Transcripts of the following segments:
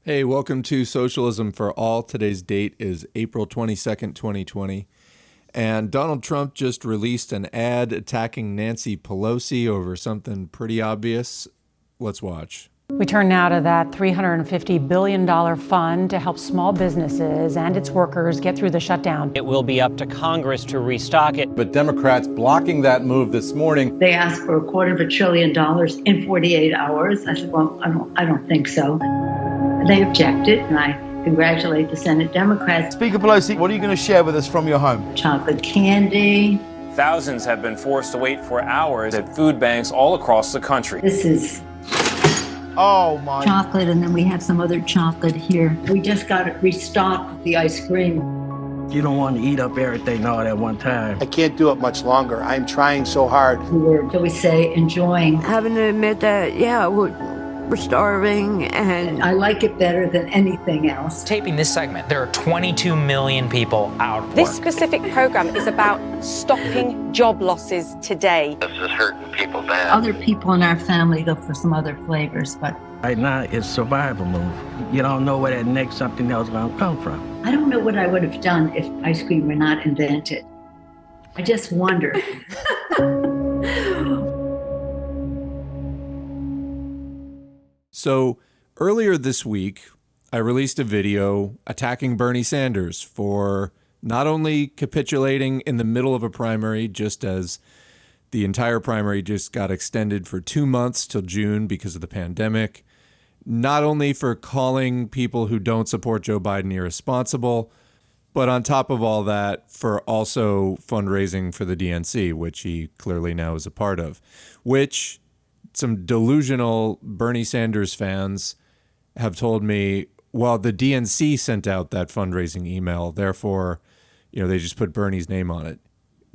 Hey, welcome to Socialism for All. Today's date is April 22nd, 2020. And Donald Trump just released an ad attacking Nancy Pelosi over something pretty obvious. Let's watch. We turn now to that $350 billion fund to help small businesses and its workers get through the shutdown. It will be up to Congress to restock it. But Democrats blocking that move this morning. They asked for $250 billion in 48 hours. I said, well, I don't think so. They objected, and I congratulate the Senate Democrats. Speaker Pelosi, what are you going to share with us from your home? Chocolate candy. Thousands have been forced to wait for hours at food banks all across the country. This is chocolate, and then we have some other chocolate here. We just got it restocked with the ice cream. You don't want to eat up everything all at one time. I can't do it much longer. I'm trying so hard. We were, shall we say, enjoying. Having to admit that, we're starving, and I like it better than anything else. Taping this segment, there are 22 million people out of work. This specific program is about stopping job losses today. This is hurting people bad. Other people in our family go for some other flavors, but right now it's survival move. You don't know where that next something else is going to come from. I don't know what I would have done if ice cream were not invented. I just wonder. So earlier this week, I released a video attacking Bernie Sanders for not only capitulating in the middle of a primary, just as the entire primary just got extended for 2 months till June because of the pandemic, not only for calling people who don't support Joe Biden irresponsible, but on top of all that, for also fundraising for the DNC, which he clearly now is a part of, which some delusional Bernie Sanders fans have told me, well, the DNC sent out that fundraising email. Therefore, they just put Bernie's name on it.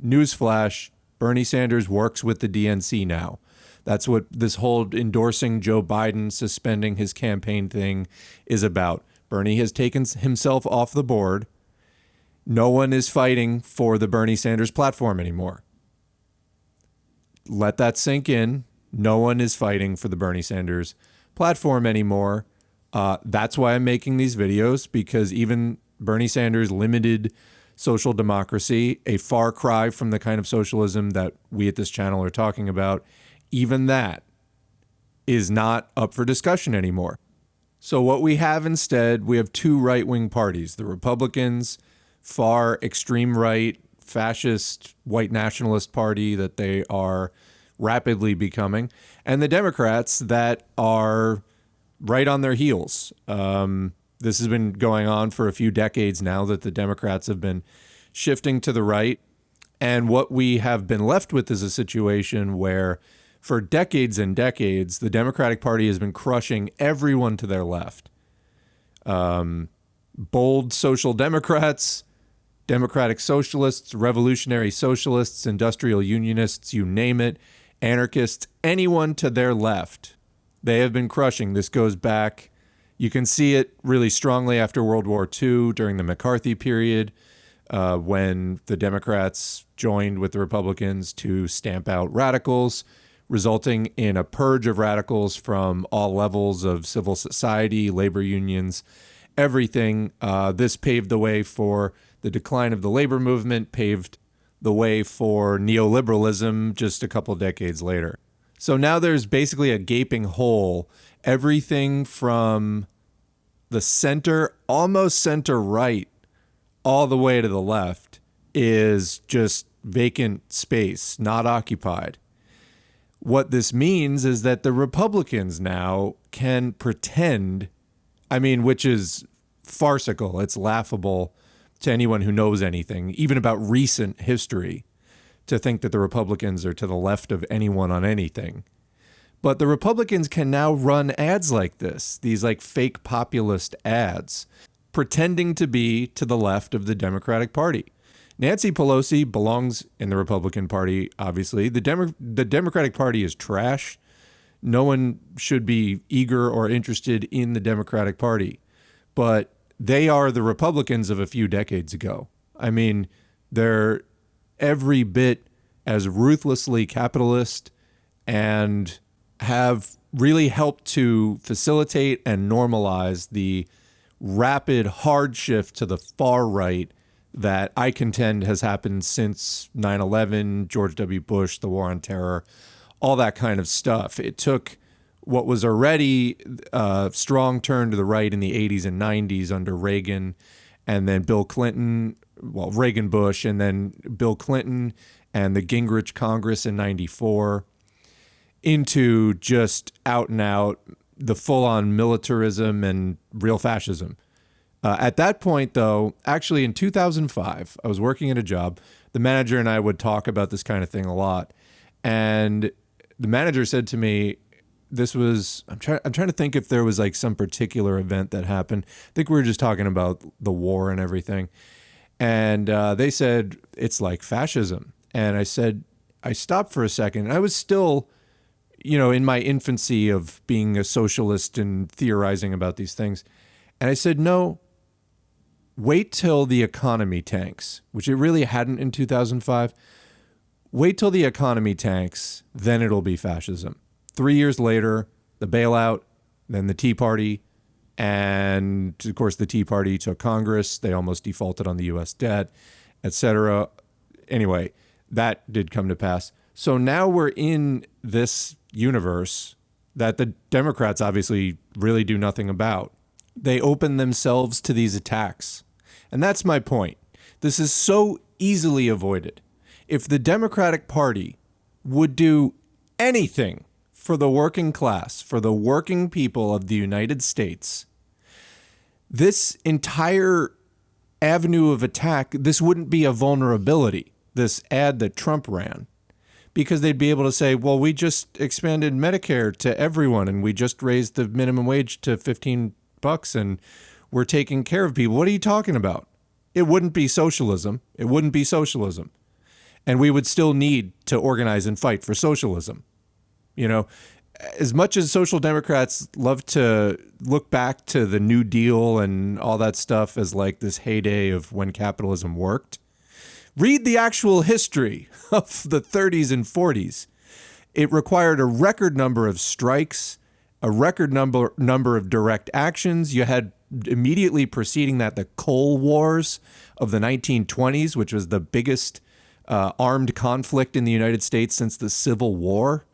Newsflash, Bernie Sanders works with the DNC now. That's what this whole endorsing Joe Biden, suspending his campaign thing is about. Bernie has taken himself off the board. No one is fighting for the Bernie Sanders platform anymore. Let that sink in. No one is fighting for the Bernie Sanders platform anymore. That's why I'm making these videos, because even Bernie Sanders limited social democracy, a far cry from the kind of socialism that we at this channel are talking about, even that is not up for discussion anymore. So what we have instead, we have two right-wing parties, the Republicans, far extreme right, fascist, white nationalist party that they are rapidly becoming, and the Democrats that are right on their heels. This has been going on for a few decades now, that the Democrats have been shifting to the right. And what we have been left with is a situation where for decades and decades, the Democratic Party has been crushing everyone to their left. Bold social democrats, democratic socialists, revolutionary socialists, industrial unionists, you name it, anarchists, anyone to their left, they have been crushing. This goes back, you can see it really strongly after World War II during the McCarthy period, when the Democrats joined with the Republicans to stamp out radicals, resulting in a purge of radicals from all levels of civil society, labor unions, everything. This paved the way for the decline of the labor movement, paved the way for neoliberalism just a couple decades later. So now there's basically a gaping hole. Everything from the center, almost center right, all the way to the left is just vacant space, not occupied. What this means is that the Republicans now can pretend, which is farcical, it's laughable to anyone who knows anything, even about recent history, to think that the Republicans are to the left of anyone on anything. But the Republicans can now run ads like this, these like fake populist ads, pretending to be to the left of the Democratic Party. Nancy Pelosi belongs in the Republican Party, obviously. The Democratic Party is trash. No one should be eager or interested in the Democratic Party. But they are the Republicans of a few decades ago. They're every bit as ruthlessly capitalist and have really helped to facilitate and normalize the rapid, hard shift to the far right that I contend has happened since 9/11, George W. Bush, the War on Terror, all that kind of stuff. It took what was already a strong turn to the right in the 80s and 90s under Reagan, and then Bill Clinton, well, Reagan Bush, and then Bill Clinton and the Gingrich Congress in 94, into just out and out the full-on militarism and real fascism. At that point, though, actually in 2005, I was working at a job. The manager and I would talk about this kind of thing a lot. And the manager said to me, I'm trying to think if there was like some particular event that happened. I think we were just talking about the war and everything. And they said, it's like fascism. And I stopped for a second. And I was still, in my infancy of being a socialist and theorizing about these things. And I said, no, wait till the economy tanks, which it really hadn't in 2005. Wait till the economy tanks, then it'll be fascism. 3 years later, the bailout, then the Tea Party, and of course the Tea Party took Congress. They almost defaulted on the U.S. debt, etc. Anyway, that did come to pass. So now we're in this universe that the Democrats obviously really do nothing about. They open themselves to these attacks. And that's my point. This is so easily avoided. If the Democratic Party would do anything for the working class, for the working people of the United States, this entire avenue of attack, this wouldn't be a vulnerability, this ad that Trump ran, because they'd be able to say, well, we just expanded Medicare to everyone and we just raised the minimum wage to $15 and we're taking care of people. What are you talking about? It wouldn't be socialism. It wouldn't be socialism. And we would still need to organize and fight for socialism. As much as social democrats love to look back to the New Deal and all that stuff as like this heyday of when capitalism worked, read the actual history of the 30s and 40s. It required a record number of strikes, a record number of direct actions. You had immediately preceding that the Coal Wars of the 1920s, which was the biggest armed conflict in the United States since the Civil War.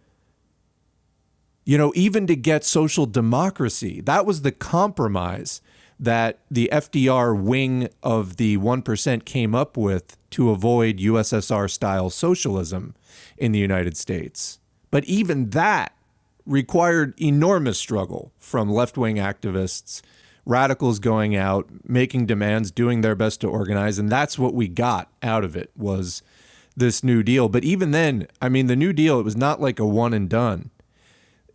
Even to get social democracy, that was the compromise that the FDR wing of the 1% came up with to avoid USSR-style socialism in the United States. But even that required enormous struggle from left-wing activists, radicals going out, making demands, doing their best to organize, and that's what we got out of it was this New Deal. But even then, the New Deal, it was not like a one and done.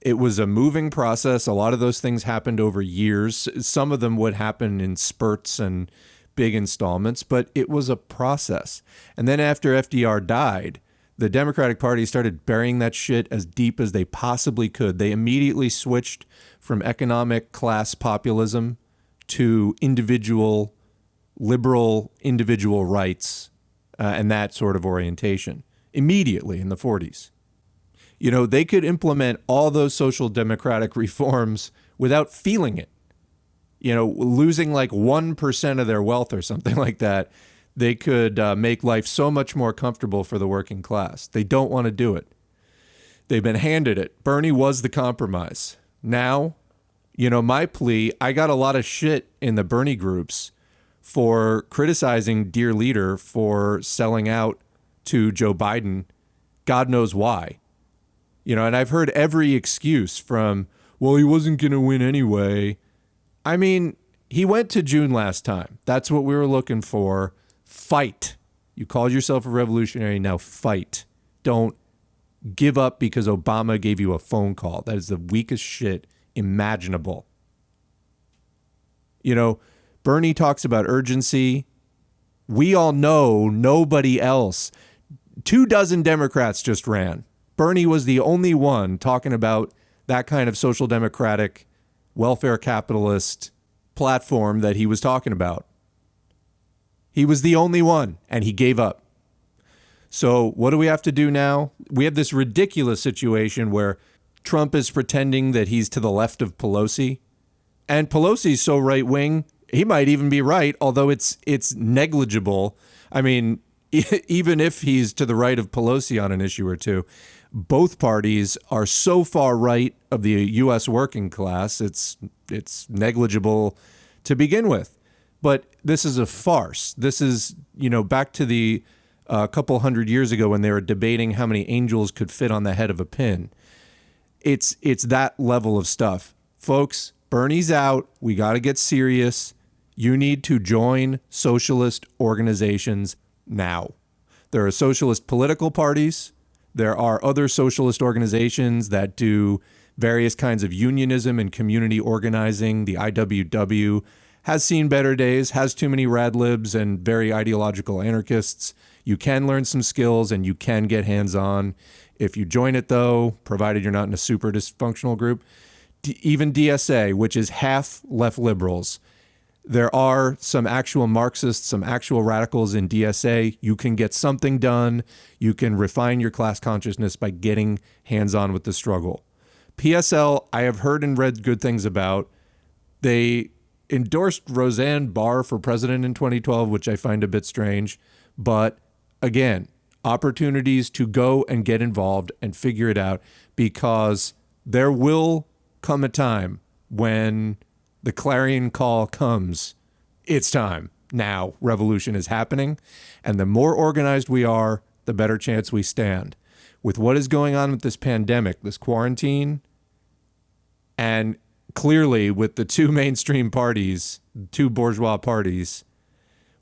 It was a moving process. A lot of those things happened over years. Some of them would happen in spurts and big installments, but it was a process. And then after FDR died, the Democratic Party started burying that shit as deep as they possibly could. They immediately switched from economic class populism to liberal individual rights and that sort of orientation immediately in the 40s. They could implement all those social democratic reforms without feeling it. Losing like 1% of their wealth or something like that, they could make life so much more comfortable for the working class. They don't want to do it. They've been handed it. Bernie was the compromise. Now, my plea, I got a lot of shit in the Bernie groups for criticizing Dear Leader for selling out to Joe Biden. God knows why. And I've heard every excuse from, well, he wasn't going to win anyway. He went to June last time. That's what we were looking for. Fight. You called yourself a revolutionary. Now fight. Don't give up because Obama gave you a phone call. That is the weakest shit imaginable. Bernie talks about urgency. We all know nobody else. 24 Democrats just ran. Bernie was the only one talking about that kind of social democratic, welfare capitalist platform that he was talking about. He was the only one, and he gave up. So what do we have to do now? We have this ridiculous situation where Trump is pretending that he's to the left of Pelosi. And Pelosi's so right-wing, he might even be right, although it's negligible. I mean, even if he's to the right of Pelosi on an issue or two, both parties are so far right of the U.S. working class, it's negligible to begin with. But this is a farce. This is, back to the couple hundred years ago when they were debating how many angels could fit on the head of a pin. It's that level of stuff. Folks, Bernie's out. We got to get serious. You need to join socialist organizations now. There are socialist political parties. There are other socialist organizations that do various kinds of unionism and community organizing. The IWW has seen better days, has too many rad libs and very ideological anarchists. You can learn some skills and you can get hands-on. If you join it, though, provided you're not in a super dysfunctional group, even DSA, which is half left liberals, there are some actual Marxists, some actual radicals in DSA. You can get something done. You can refine your class consciousness by getting hands-on with the struggle. PSL, I have heard and read good things about. They endorsed Roseanne Barr for president in 2012, which I find a bit strange. But again, opportunities to go and get involved and figure it out, because there will come a time when the clarion call comes. It's time. Now, revolution is happening. And the more organized we are, the better chance we stand. With what is going on with this pandemic, this quarantine, and clearly with the two mainstream parties, two bourgeois parties,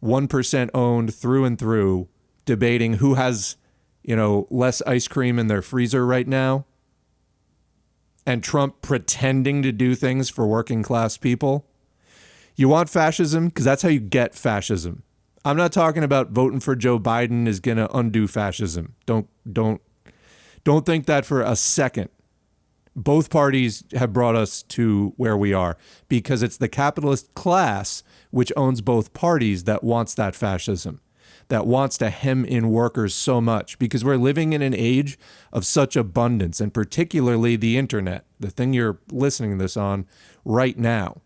1% owned through and through, debating who has, less ice cream in their freezer right now, and Trump pretending to do things for working class people. You want fascism? Because that's how you get fascism. I'm not talking about voting for Joe Biden is going to undo fascism. Don't think that for a second. Both parties have brought us to where we are because it's the capitalist class which owns both parties that wants that fascism, that wants to hem in workers so much, because we're living in an age of such abundance, and particularly the internet, the thing you're listening to this on right now.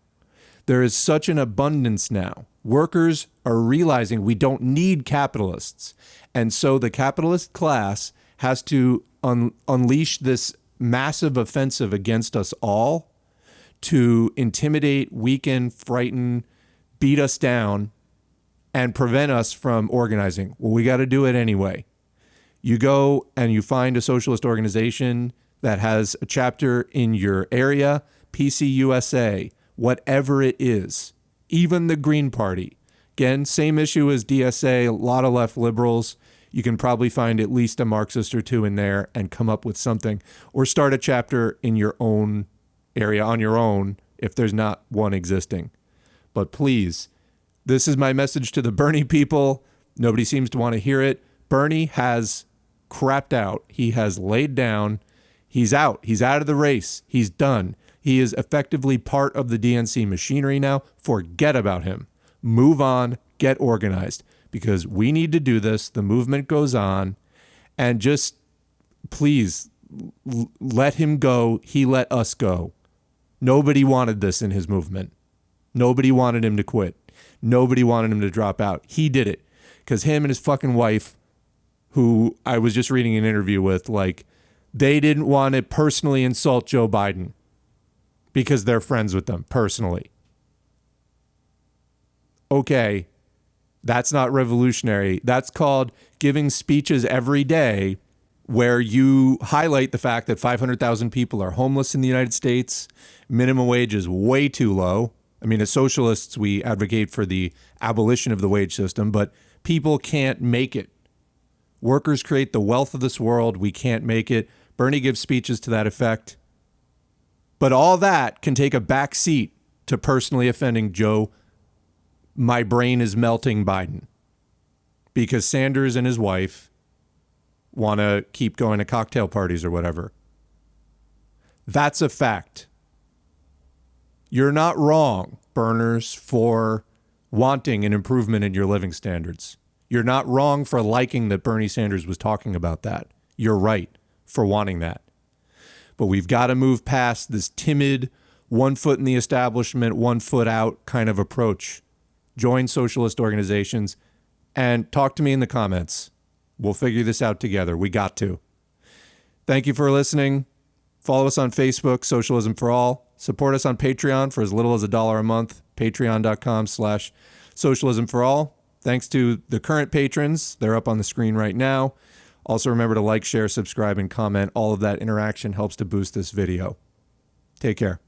There is such an abundance now. Workers are realizing we don't need capitalists. And so the capitalist class has to unleash this massive offensive against us all to intimidate, weaken, frighten, beat us down, and prevent us from organizing. Well, we got to do it anyway. You go and you find a socialist organization that has a chapter in your area, PCUSA, whatever it is, even the Green Party. Again, same issue as DSA, a lot of left liberals. You can probably find at least a Marxist or two in there and come up with something, or start a chapter in your own area on your own if there's not one existing. But please, this is my message to the Bernie people. Nobody seems to want to hear it. Bernie has crapped out. He has laid down. He's out. He's out of the race. He's done. He is effectively part of the DNC machinery now. Forget about him. Move on. Get organized. Because we need to do this. The movement goes on. And just please let him go. He let us go. Nobody wanted this in his movement. Nobody wanted him to quit. Nobody wanted him to drop out. He did it because him and his fucking wife, who I was just reading an interview with, they didn't want to personally insult Joe Biden because they're friends with them personally. Okay, that's not revolutionary. That's called giving speeches every day where you highlight the fact that 500,000 people are homeless in the United States. Minimum wage is way too low. I mean, as socialists, we advocate for the abolition of the wage system, but people can't make it. Workers create the wealth of this world. We can't make it. Bernie gives speeches to that effect. But all that can take a back seat to personally offending Joe, my brain is melting Biden, because Sanders and his wife want to keep going to cocktail parties or whatever. That's a fact. You're not wrong, Burners, for wanting an improvement in your living standards. You're not wrong for liking that Bernie Sanders was talking about that. You're right for wanting that. But we've got to move past this timid, 1 foot in the establishment, 1 foot out kind of approach. Join socialist organizations and talk to me in the comments. We'll figure this out together. We got to. Thank you for listening. Follow us on Facebook, Socialism for All. Support us on Patreon for as little as $1 a month. Patreon.com/Socialism for All. Thanks to the current patrons. They're up on the screen right now. Also remember to like, share, subscribe, and comment. All of that interaction helps to boost this video. Take care.